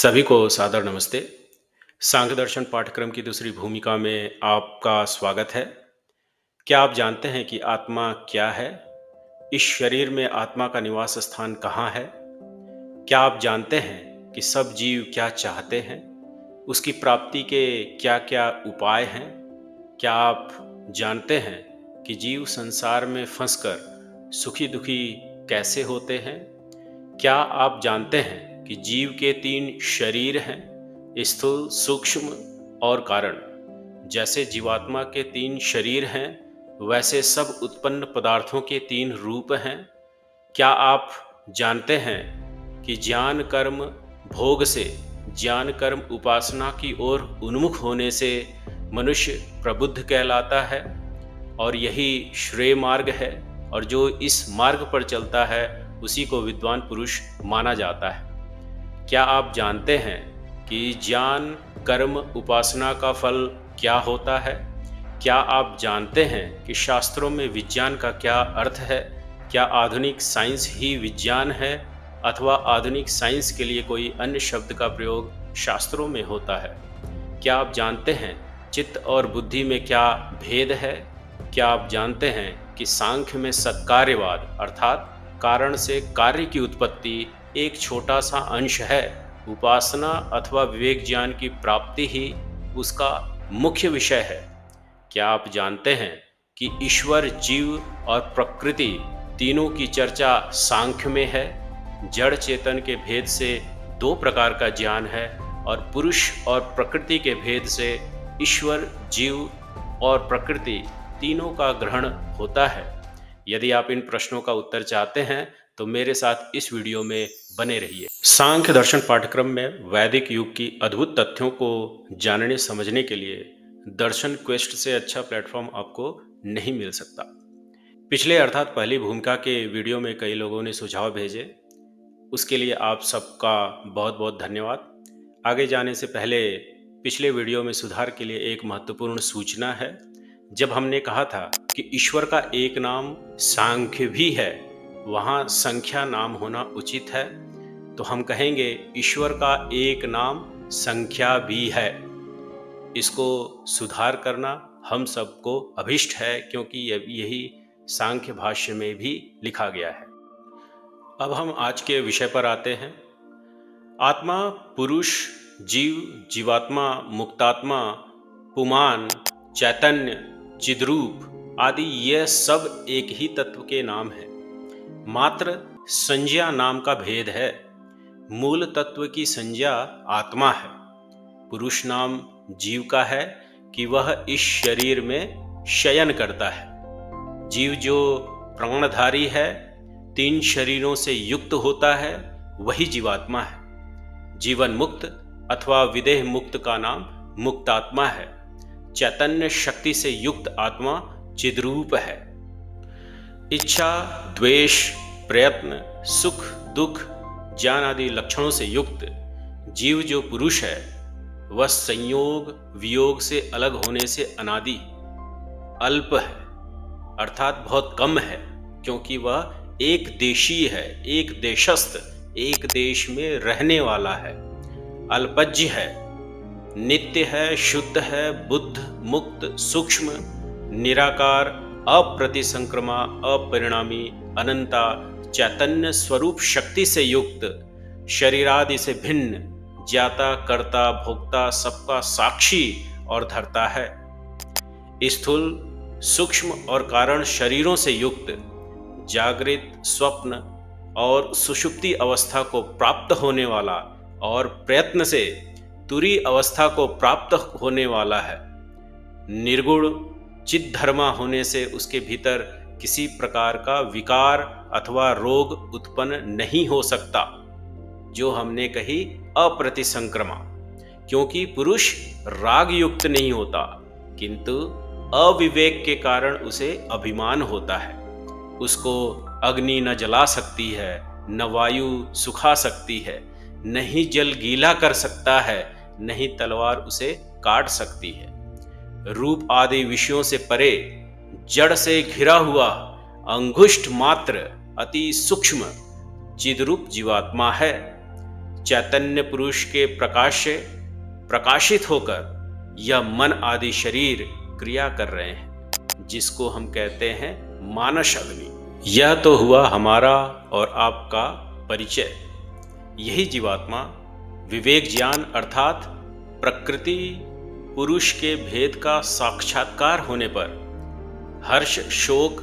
सभी को सादर नमस्ते। सांख्य दर्शन पाठ्यक्रम की दूसरी भूमिका में आपका स्वागत है। क्या आप जानते हैं कि आत्मा क्या है? इस शरीर में आत्मा का निवास स्थान कहाँ है? क्या आप जानते हैं कि सब जीव क्या चाहते हैं? उसकी प्राप्ति के क्या-क्या उपाय हैं? क्या आप जानते हैं कि जीव संसार में फंसकर सुखी-दुखी कैसे होते हैं? क्या आप जानते हैं कि जीव के 3 शरीर हैं, स्थूल, सूक्ष्म और कारण? जैसे जीवात्मा के 3 शरीर हैं, वैसे सब उत्पन्न पदार्थों के 3 रूप हैं। क्या आप जानते हैं कि ज्ञान कर्म भोग से, ज्ञान कर्म उपासना की ओर उन्मुख होने से मनुष्य प्रबुद्ध कहलाता है और यही श्रेय मार्ग है, और जो इस मार्ग पर चलता है उसी को विद्वान पुरुष माना जाता है। क्या आप जानते हैं कि ज्ञान कर्म उपासना का फल क्या होता है? क्या आप जानते हैं कि शास्त्रों में विज्ञान का क्या अर्थ है? क्या आधुनिक साइंस ही विज्ञान है अथवा आधुनिक साइंस के लिए कोई अन्य शब्द का प्रयोग शास्त्रों में होता है? क्या आप जानते हैं चित्त और बुद्धि में क्या भेद है? क्या आप जानते हैं कि सांख्य में सत्कार्यवाद अर्थात कारण से कार्य की उत्पत्ति एक छोटा सा अंश है, उपासना अथवा विवेक ज्ञान की प्राप्ति ही उसका मुख्य विषय है? क्या आप जानते हैं कि ईश्वर, जीव और प्रकृति तीनों की चर्चा सांख्य में है? जड़ चेतन के भेद से 2 प्रकार का ज्ञान है और पुरुष और प्रकृति के भेद से ईश्वर, जीव और प्रकृति तीनों का ग्रहण होता है। यदि आप इन प्रश्नों का उत्तर चाहते हैं तो मेरे साथ इस वीडियो में बने रहिए। सांख्य दर्शन पाठ्यक्रम में वैदिक युग की अद्भुत तथ्यों को जानने समझने के लिए दर्शन क्वेस्ट से अच्छा प्लेटफॉर्म आपको नहीं मिल सकता। पिछले अर्थात पहली भूमिका के वीडियो में कई लोगों ने सुझाव भेजे, उसके लिए आप सबका बहुत बहुत धन्यवाद। आगे जाने से पहले पिछले वीडियो में सुधार के लिए एक महत्वपूर्ण सूचना है। जब हमने कहा था कि ईश्वर का एक नाम सांख्य भी है, वहाँ संख्या नाम होना उचित है, तो हम कहेंगे ईश्वर का एक नाम संख्या भी है। इसको सुधार करना हम सबको अभिष्ट है, क्योंकि यही सांख्य भाष्य में भी लिखा गया है। अब हम आज के विषय पर आते हैं। आत्मा, पुरुष, जीव, जीवात्मा, मुक्तात्मा, पुमान, चैतन्य, चिद्रूप आदि ये सब एक ही तत्व के नाम हैं। मात्र संज्ञा नाम का भेद है। मूल तत्व की संज्ञा आत्मा है। पुरुष नाम जीव का है कि वह इस शरीर में शयन करता है। जीव जो प्राणधारी है, 3 शरीरों से युक्त होता है, वही जीवात्मा है। जीवन मुक्त अथवा विदेह मुक्त का नाम मुक्तात्मा है। चैतन्य शक्ति से युक्त आत्मा चिद्रूप है। इच्छा, द्वेष, प्रयत्न, सुख, दुख, ज्ञान आदि लक्षणों से युक्त जीव जो पुरुष है, वह संयोग वियोग से अलग होने से अनादि अल्प है, अर्थात बहुत कम है, क्योंकि वह एक देशीय है, एक देशस्थ, एक देश में रहने वाला है। अल्पज्य है, नित्य है, शुद्ध है, बुद्ध, मुक्त, सूक्ष्म, निराकार, अप्रतिसंक्रमा, अपरिणामी, अनंता, चैतन्य स्वरूप शक्ति से युक्त, शरीरादि से भिन्न, ज्ञाता, कर्ता, भोक्ता, सबका साक्षी और धर्ता है। स्थूल, सूक्ष्म और कारण शरीरों से युक्त, जागृत, स्वप्न और सुषुप्ति अवस्था को प्राप्त होने वाला और प्रयत्न से तुरी अवस्था को प्राप्त होने वाला है। निर्गुण चिद्धर्मा होने से उसके भीतर किसी प्रकार का विकार अथवा रोग उत्पन्न नहीं हो सकता, जो हमने कही अप्रतिसंक्रमा, क्योंकि पुरुष राग युक्त नहीं होता, किंतु अविवेक के कारण उसे अभिमान होता है। उसको अग्नि न जला सकती है, न वायु सुखा सकती है, नहीं जल गीला कर सकता है, नहीं तलवार उसे काट सकती है। रूप आदि विषयों से परे, जड़ से घिरा हुआ अंगुष्ठ मात्र अति सूक्ष्म चिद्रूप जीवात्मा है। चैतन्य पुरुष के प्रकाश से प्रकाशित होकर यह मन आदि शरीर क्रिया कर रहे हैं, जिसको हम कहते हैं मानस अग्नि। यह तो हुआ हमारा और आपका परिचय। यही जीवात्मा विवेक ज्ञान अर्थात प्रकृति पुरुष के भेद का साक्षात्कार होने पर हर्ष, शोक,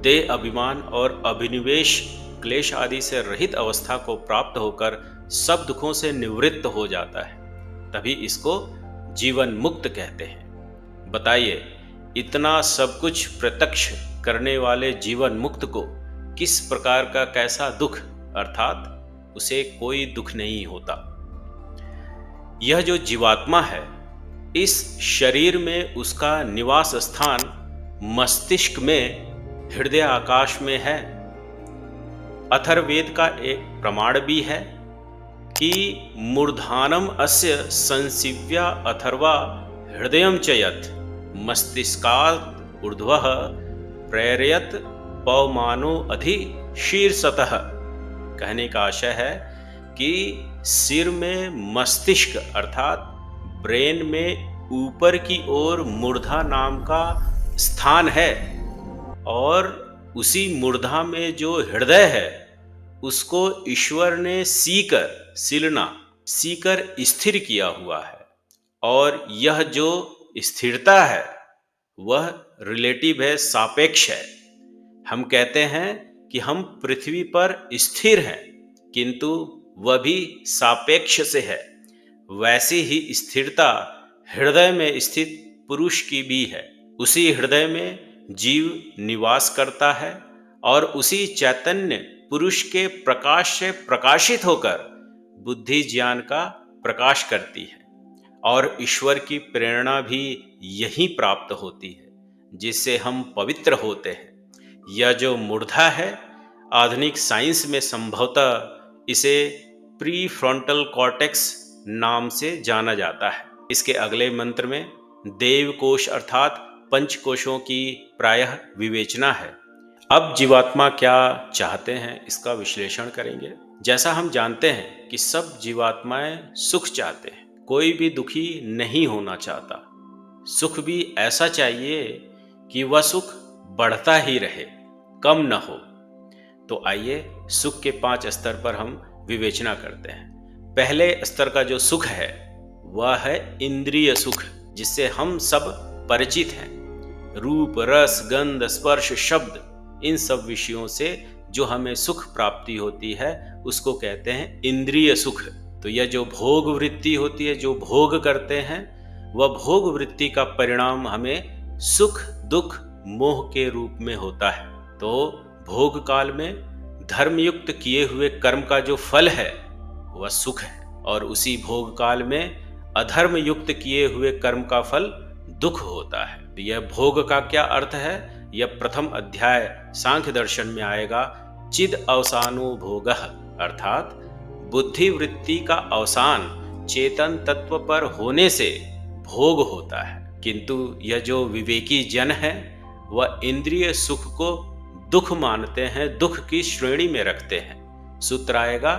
देह अभिमान और अभिनिवेश क्लेश आदि से रहित अवस्था को प्राप्त होकर सब दुखों से निवृत्त हो जाता है। तभी इसको जीवन मुक्त कहते हैं। बताइए, इतना सब कुछ प्रत्यक्ष करने वाले जीवन मुक्त को किस प्रकार का कैसा दुख अर्थात उसे कोई दुख नहीं होता। यह जो जीवात्मा है, इस शरीर में उसका निवास स्थान मस्तिष्क में हृदय आकाश में है। अथर्ववेद का एक प्रमाण भी है कि मूर्धानम अस्य संसिव्या अथर्वा हृदयम च यत् मस्तिष्कात् ऊर्ध्वः प्रेरयत पवमानो अधि शीर्षतः। कहने का आशय है कि सिर में मस्तिष्क अर्थात ब्रेन में ऊपर की ओर मूर्धा नाम का स्थान है, और उसी मूर्धा में जो हृदय है उसको ईश्वर ने सीकर स्थिर किया हुआ है। और यह जो स्थिरता है वह रिलेटिव है, सापेक्ष है। हम कहते हैं कि हम पृथ्वी पर स्थिर हैं, किंतु वह भी सापेक्ष से है। वैसी ही स्थिरता हृदय में स्थित पुरुष की भी है। उसी हृदय में जीव निवास करता है और उसी चैतन्य पुरुष के प्रकाश से प्रकाशित होकर बुद्धि ज्ञान का प्रकाश करती है, और ईश्वर की प्रेरणा भी यहीं प्राप्त होती है, जिससे हम पवित्र होते हैं। यह जो मूर्धा है, आधुनिक साइंस में संभवतः इसे प्री फ्रंटल कॉर्टेक्स नाम से जाना जाता है। इसके अगले मंत्र में देव कोश अर्थात पंच कोशों की प्रायः विवेचना है। अब जीवात्मा क्या चाहते हैं, इसका विश्लेषण करेंगे। जैसा हम जानते हैं कि सब जीवात्माएं सुख चाहते हैं, कोई भी दुखी नहीं होना चाहता। सुख भी ऐसा चाहिए कि वह सुख बढ़ता ही रहे, कम न हो। तो आइए सुख के 5 स्तर पर हम विवेचना करते हैं। पहले स्तर का जो सुख है वह है इंद्रिय सुख, जिससे हम सब परिचित हैं। रूप, रस, गंध, स्पर्श, शब्द, इन सब विषयों से जो हमें सुख प्राप्ति होती है उसको कहते हैं इंद्रिय सुख। तो यह जो भोग वृत्ति होती है, जो भोग करते हैं, वह भोग वृत्ति का परिणाम हमें सुख, दुख, मोह के रूप में होता है। तो भोग काल में धर्मयुक्त किए हुए कर्म का जो फल है वह सुख है, और उसी भोग काल में अधर्म युक्त किए हुए कर्म का फल दुख होता है। यह भोग का क्या अर्थ है, यह प्रथम अध्याय सांख्य दर्शन में आएगा। चिद अवसानो भोगः अर्थात बुद्धि वृत्ति का अवसान चेतन तत्व पर होने से भोग होता है। किंतु यह जो विवेकी जन है वह इंद्रिय सुख को दुख मानते हैं, दुख की श्रेणी में रखते हैं। सूत्र आएगा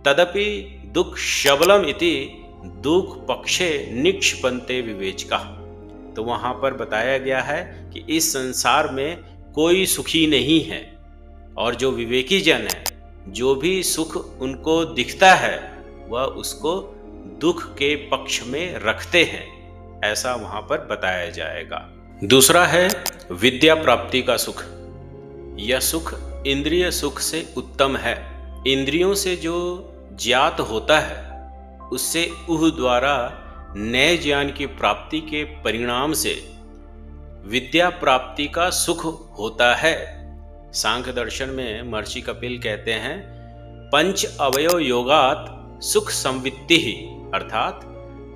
तदपि दुख शबलम इति दुख पक्षे निक्षिपन्ते विवेचका। तो वहां पर बताया गया है कि इस संसार में कोई सुखी नहीं है, और जो विवेकी जन है, जो भी सुख उनको दिखता है वह उसको दुख के पक्ष में रखते हैं, ऐसा वहां पर बताया जाएगा। दूसरा है विद्या प्राप्ति का सुख। यह सुख इंद्रिय सुख से उत्तम है। इंद्रियों से जो ज्ञात होता है उससे उह द्वारा नए ज्ञान की प्राप्ति के परिणाम से विद्या प्राप्ति का सुख होता है। सांख्य दर्शन में महर्षि कपिल कहते हैं पंच अवयव योगात सुख संवित्ति ही, अर्थात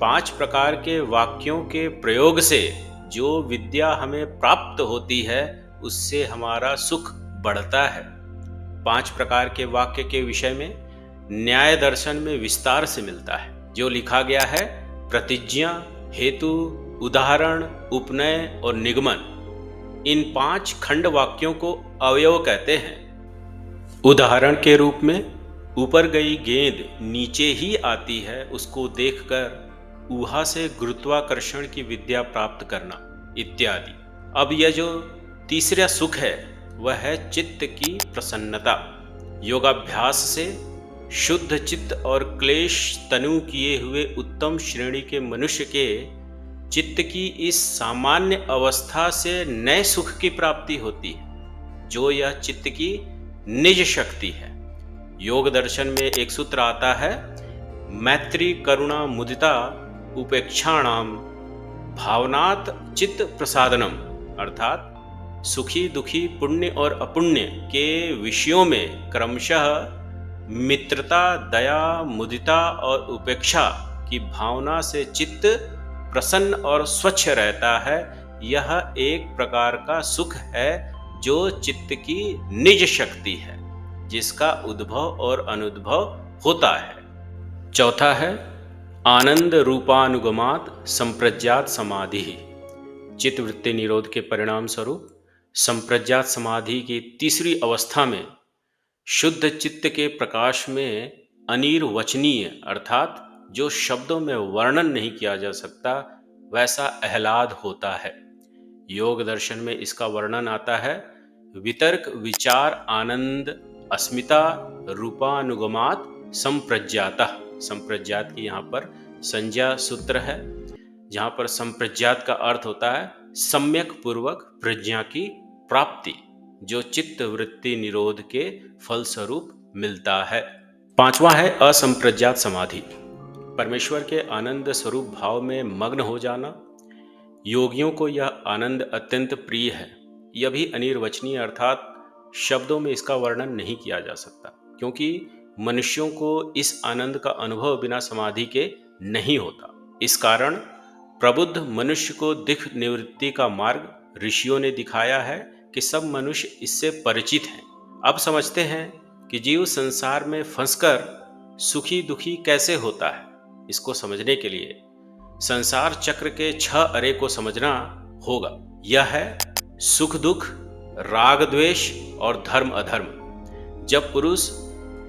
5 प्रकार के वाक्यों के प्रयोग से जो विद्या हमें प्राप्त होती है उससे हमारा सुख बढ़ता है। 5 प्रकार के वाक्य के विषय में न्याय दर्शन में विस्तार से मिलता है। जो लिखा गया है प्रतिज्ञा, हेतु, उदाहरण, उपनय और निगमन, इन 5 खंड वाक्यों को अवयव कहते हैं। उदाहरण के रूप में ऊपर गई गेंद नीचे ही आती है, उसको देखकर ऊहा से गुरुत्वाकर्षण की विद्या प्राप्त करना इत्यादि। अब यह जो तीसरा सुख है वह है चित्त की प्रसन्नता। योगाभ्यास से शुद्ध चित्त और क्लेश तनु किए हुए उत्तम श्रेणी के मनुष्य के चित्त की इस सामान्य अवस्था से नए सुख की प्राप्ति होती है, जो यह चित्त की निज शक्ति है। योग दर्शन में एक सूत्र आता है, मैत्री करुणा मुदिता उपेक्षाणाम भावनात् चित्त प्रसादनम, अर्थात सुखी दुखी पुण्य और अपुण्य के विषयों में क्रमशः मित्रता दया मुदिता और उपेक्षा की भावना से चित्त प्रसन्न और स्वच्छ रहता है। यह एक प्रकार का सुख है जो चित्त की निज शक्ति है, जिसका उद्भव और अनुद्भव होता है। चौथा है आनंद रूपानुगमात संप्रज्ञात समाधि। चित्तवृत्ति निरोध के परिणाम स्वरूप संप्रज्ञात समाधि की तीसरी अवस्था में शुद्ध चित्त के प्रकाश में अनिर्वचनीय, अर्थात जो शब्दों में वर्णन नहीं किया जा सकता, वैसा आह्लाद होता है। योग दर्शन में इसका वर्णन आता है, वितर्क विचार आनंद अस्मिता रूपानुगमात संप्रज्ञातः। संप्रज्ञात की यहाँ पर संज्ञा सूत्र है, जहाँ पर संप्रज्ञात का अर्थ होता है सम्यक पूर्वक प्रज्ञा की प्राप्ति, जो चित्त वृत्ति निरोध के फलस्वरूप मिलता है। पांचवा है असंप्रज्ञात समाधि। परमेश्वर के आनंद स्वरूप भाव में मग्न हो जाना। योगियों को यह आनंद अत्यंत प्रिय है। यह भी अनिर्वचनीय, अर्थात शब्दों में इसका वर्णन नहीं किया जा सकता, क्योंकि मनुष्यों को इस आनंद का अनुभव बिना समाधि के नहीं होता। इस कारण प्रबुद्ध मनुष्य को दुख निवृत्ति का मार्ग ऋषियों ने दिखाया है कि सब मनुष्य इससे परिचित हैं। अब समझते हैं कि जीव संसार में फंसकर सुखी दुखी कैसे होता है। इसको समझने के लिए संसार चक्र के 6 अरे को समझना होगा। यह है सुख दुख, राग द्वेष और धर्म अधर्म। जब पुरुष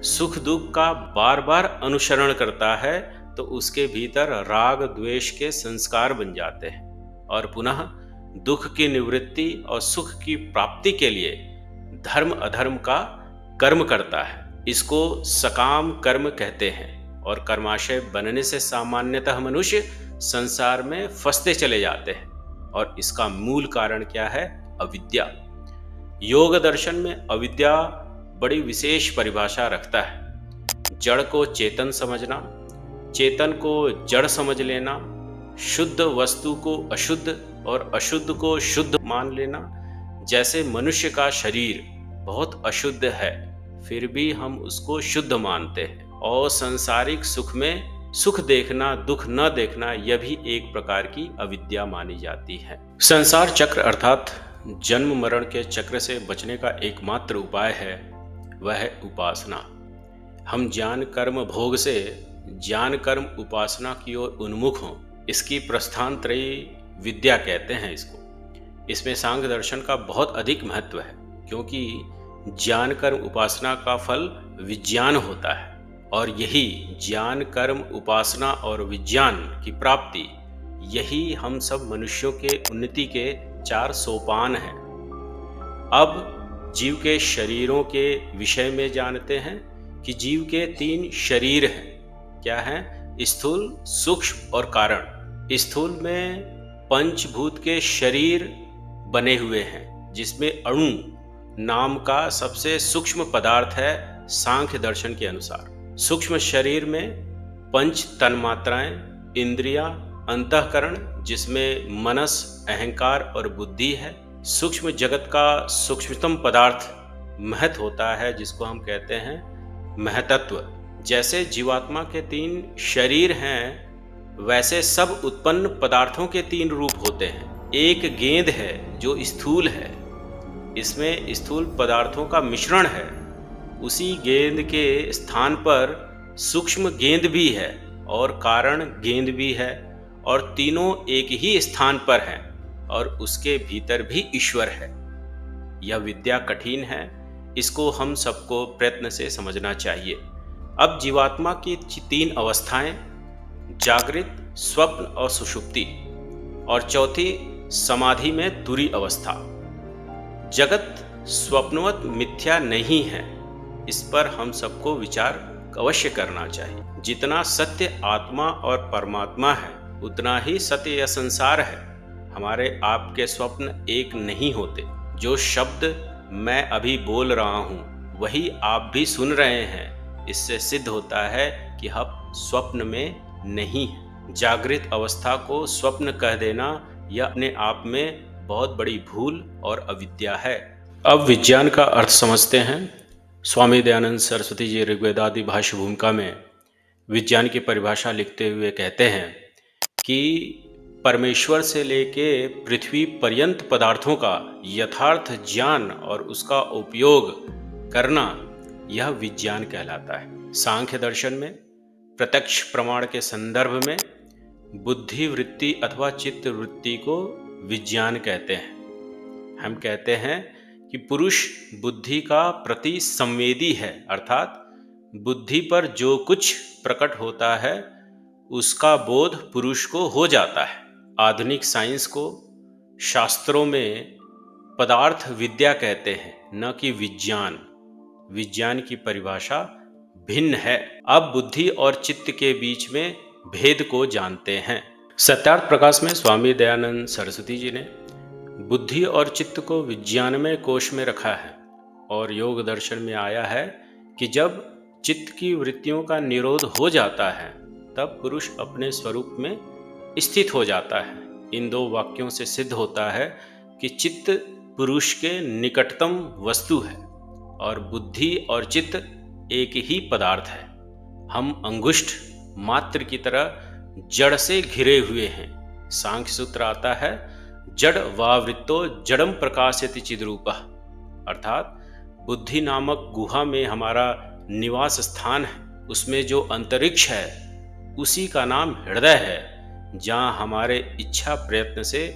सुख दुख का बार बार अनुसरण करता है तो उसके भीतर राग द्वेष के संस्कार बन जाते हैं और पुनः दुख की निवृत्ति और सुख की प्राप्ति के लिए धर्म अधर्म का कर्म करता है। इसको सकाम कर्म कहते हैं और कर्माशय बनने से सामान्यतः मनुष्य संसार में फंसते चले जाते हैं। और इसका मूल कारण क्या है? अविद्या। योग दर्शन में अविद्या बड़ी विशेष परिभाषा रखता है। जड़ को चेतन समझना, चेतन को जड़ समझ लेना, शुद्ध वस्तु को अशुद्ध और अशुद्ध को शुद्ध मान लेना। जैसे मनुष्य का शरीर बहुत अशुद्ध है, फिर भी हम उसको शुद्ध मानते हैं। और सांसारिक सुख में सुख देखना, दुख न देखना, यह भी एक प्रकार की अविद्या मानी जाती है। संसार चक्र अर्थात जन्म मरण के चक्र से बचने का एकमात्र उपाय है, वह है उपासना। हम ज्ञान कर्म भोग से ज्ञान कर्म उपासना की ओर उन्मुख हों, इसकी प्रस्थानत्रयी विद्या कहते हैं इसको। इसमें सांख्य दर्शन का बहुत अधिक महत्व है, क्योंकि ज्ञान कर्म उपासना का फल विज्ञान होता है और यही ज्ञान कर्म उपासना और विज्ञान की प्राप्ति, यही हम सब मनुष्यों के उन्नति के 4 सोपान हैं। अब जीव के शरीरों के विषय में जानते हैं कि जीव के 3 शरीर हैं। क्या हैं? स्थूल, सूक्ष्म और कारण। स्थूल में पंचभूत के शरीर बने हुए हैं, जिसमें अणु नाम का सबसे सूक्ष्म पदार्थ है सांख्य दर्शन के अनुसार। सूक्ष्म शरीर में पंच तन्मात्राएं, इंद्रियां, अंतःकरण, जिसमें मनस, अहंकार और बुद्धि है। सूक्ष्म जगत का सूक्ष्मतम पदार्थ महत होता है, जिसको हम कहते हैं महतत्व। जैसे जीवात्मा के 3 शरीर हैं, वैसे सब उत्पन्न पदार्थों के 3 रूप होते हैं। एक गेंद है जो स्थूल है, इसमें स्थूल पदार्थों का मिश्रण है। उसी गेंद के स्थान पर सूक्ष्म गेंद भी है और कारण गेंद भी है, और तीनों एक ही स्थान पर हैं और उसके भीतर भी ईश्वर है। यह विद्या कठिन है, इसको हम सबको प्रयत्न से समझना चाहिए। अब जीवात्मा की तीन अवस्थाएं, जागृत, स्वप्न और सुषुप्ति, और चौथी समाधि में तुरी अवस्था। जगत स्वप्नवत मिथ्या नहीं है, इस पर हम सबको विचार अवश्य करना चाहिए। जितना सत्य आत्मा और परमात्मा है, उतना ही सत्य यह संसार है। हमारे आपके स्वप्न एक नहीं होते। जो शब्द मैं अभी बोल रहा हूँ वही आप भी सुन रहे हैं। इससे सिद्ध होता है कि हम स्वप्न में नहीं हैं। जागृत अवस्था को स्वप्न कह देना यह अपने आप में बहुत बड़ी भूल और अविद्या है। अब विज्ञान का अर्थ समझते हैं। स्वामी दयानंद सरस्वती जी ऋग्वेदादि भाष्य भूमिका में विज्ञान की परिभाषा लिखते हुए कहते हैं कि परमेश्वर से लेके पृथ्वी पर्यंत पदार्थों का यथार्थ ज्ञान और उसका उपयोग करना, यह विज्ञान कहलाता है। सांख्य दर्शन में प्रत्यक्ष प्रमाण के संदर्भ में बुद्धि वृत्ति अथवा चित्त वृत्ति को विज्ञान कहते हैं। हम कहते हैं कि पुरुष बुद्धि का प्रति संवेदी है, अर्थात बुद्धि पर जो कुछ प्रकट होता है उसका बोध पुरुष को हो जाता है। आधुनिक साइंस को शास्त्रों में पदार्थ विद्या कहते हैं, न कि विज्ञान। विज्ञान की परिभाषा भिन्न है। अब बुद्धि और चित्त के बीच में भेद को जानते हैं। सत्यार्थ प्रकाश में स्वामी दयानंद सरस्वती जी ने बुद्धि और चित्त को विज्ञानमय कोश में रखा है और योग दर्शन में आया है कि जब चित्त की वृत्तियों का निरोध हो जाता है तब पुरुष अपने स्वरूप में स्थित हो जाता है। इन दो वाक्यों से सिद्ध होता है कि चित्त पुरुष के निकटतम वस्तु है और बुद्धि और चित्त एक ही पदार्थ है। हम अंगुष्ठ मात्र की तरह जड़ से घिरे हुए हैं। सांख्य सूत्र आता है, जड़ वावृत्तो जड़म प्रकाशयति चिद्रूपः, अर्थात बुद्धि नामक गुहा में हमारा निवास स्थान है। उसमें जो अंतरिक्ष है उसी का नाम हृदय है, जहाँ हमारे इच्छा प्रयत्न से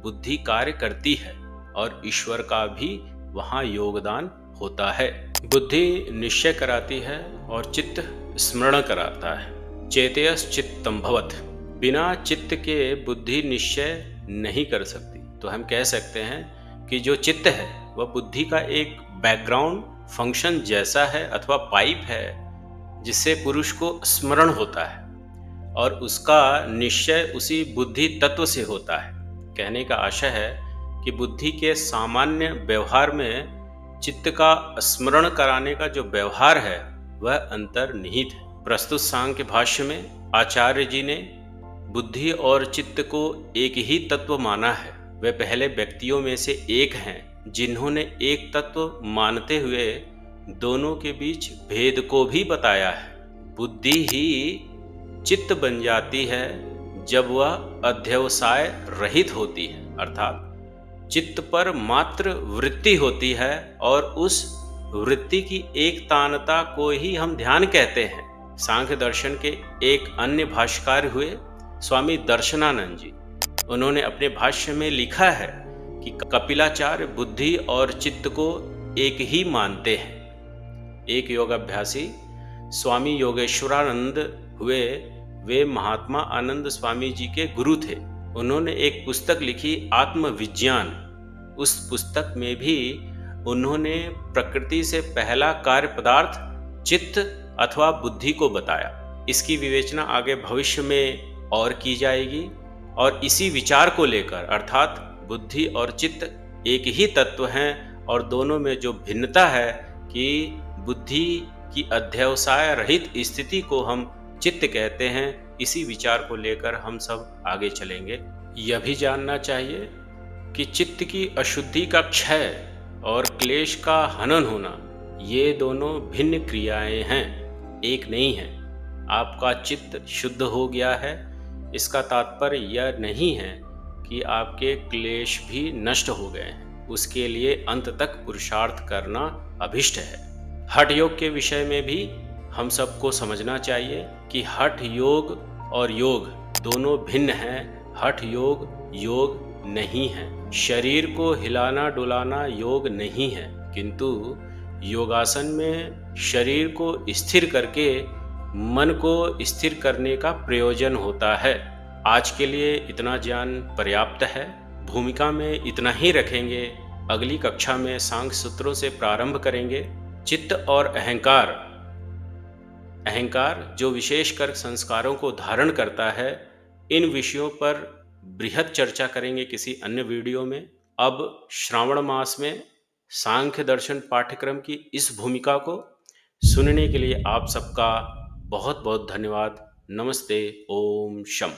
बुद्धि कार्य करती है और ईश्वर का भी वहाँ योगदान होता है। बुद्धि निश्चय कराती है और चित्त स्मरण कराता है। चेतयस चित्तम भवत्, बिना चित्त के बुद्धि निश्चय नहीं कर सकती। तो हम कह सकते हैं कि जो चित्त है वह बुद्धि का एक बैकग्राउंड फंक्शन जैसा है अथवा पाइप है जिससे पुरुष को स्मरण होता है और उसका निश्चय उसी बुद्धि तत्व से होता है। कहने का आशय है कि बुद्धि के सामान्य व्यवहार में चित्त का स्मरण कराने का जो व्यवहार है वह अंतर्निहित है। प्रस्तुत सांख्य भाष्य में आचार्य जी ने बुद्धि और चित्त को एक ही तत्व माना है। वे पहले व्यक्तियों में से एक हैं जिन्होंने एक तत्व मानते हुए दोनों के बीच भेद को भी बताया है। बुद्धि ही चित्त बन जाती है जब वह अध्यवसाय रहित होती है, अर्थात चित्त पर मात्र वृत्ति होती है और उस वृत्ति की एक तानता को ही हम ध्यान कहते हैं। सांख्य दर्शन के एक अन्य भाष्यकार हुए स्वामी दर्शनानंद जी। उन्होंने अपने भाष्य में लिखा है कि कपिलाचार्य बुद्धि और चित्त को एक ही मानते हैं। एक योगाभ्यासी स्वामी योगेश्वरानंद हुए, वे महात्मा आनंद स्वामी जी के गुरु थे। उन्होंने एक पुस्तक लिखी आत्मविज्ञान। उस पुस्तक में भी उन्होंने प्रकृति से पहला कार्य पदार्थ चित्त अथवा बुद्धि को बताया। इसकी विवेचना आगे भविष्य में और की जाएगी और इसी विचार को लेकर, अर्थात बुद्धि और चित्त एक ही तत्व हैं और दोनों में जो भिन्नता है कि बुद्धि की अध्यवसाय रहित स्थिति को हम चित्त कहते हैं, इसी विचार को लेकर हम सब आगे चलेंगे। यह भी जानना चाहिए कि चित्त की अशुद्धि का क्षय और क्लेश का हनन होना, ये दोनों भिन्न क्रियाएं हैं, एक नहीं है। आपका चित्त शुद्ध हो गया है, इसका तात्पर्य यह नहीं है कि आपके क्लेश भी नष्ट हो गए हैं। उसके लिए अंत तक पुरुषार्थ करना अभिष्ट है। हठ योग के विषय में भी हम सबको समझना चाहिए कि हठ योग और योग दोनों भिन्न हैं। हठ योग योग नहीं है। शरीर को हिलाना डुलाना योग नहीं है, किंतु योगासन में शरीर को स्थिर करके मन को स्थिर करने का प्रयोजन होता है। आज के लिए इतना ज्ञान पर्याप्त है। भूमिका में इतना ही रखेंगे। अगली कक्षा में सांख्य सूत्रों से प्रारंभ करेंगे। चित्त और अहंकार, अहंकार जो विशेषकर संस्कारों को धारण करता है, इन विषयों पर बृहद चर्चा करेंगे किसी अन्य वीडियो में। अब श्रावण मास में सांख्य दर्शन पाठ्यक्रम की इस भूमिका को सुनने के लिए आप सबका बहुत बहुत धन्यवाद। नमस्ते। ओम शम।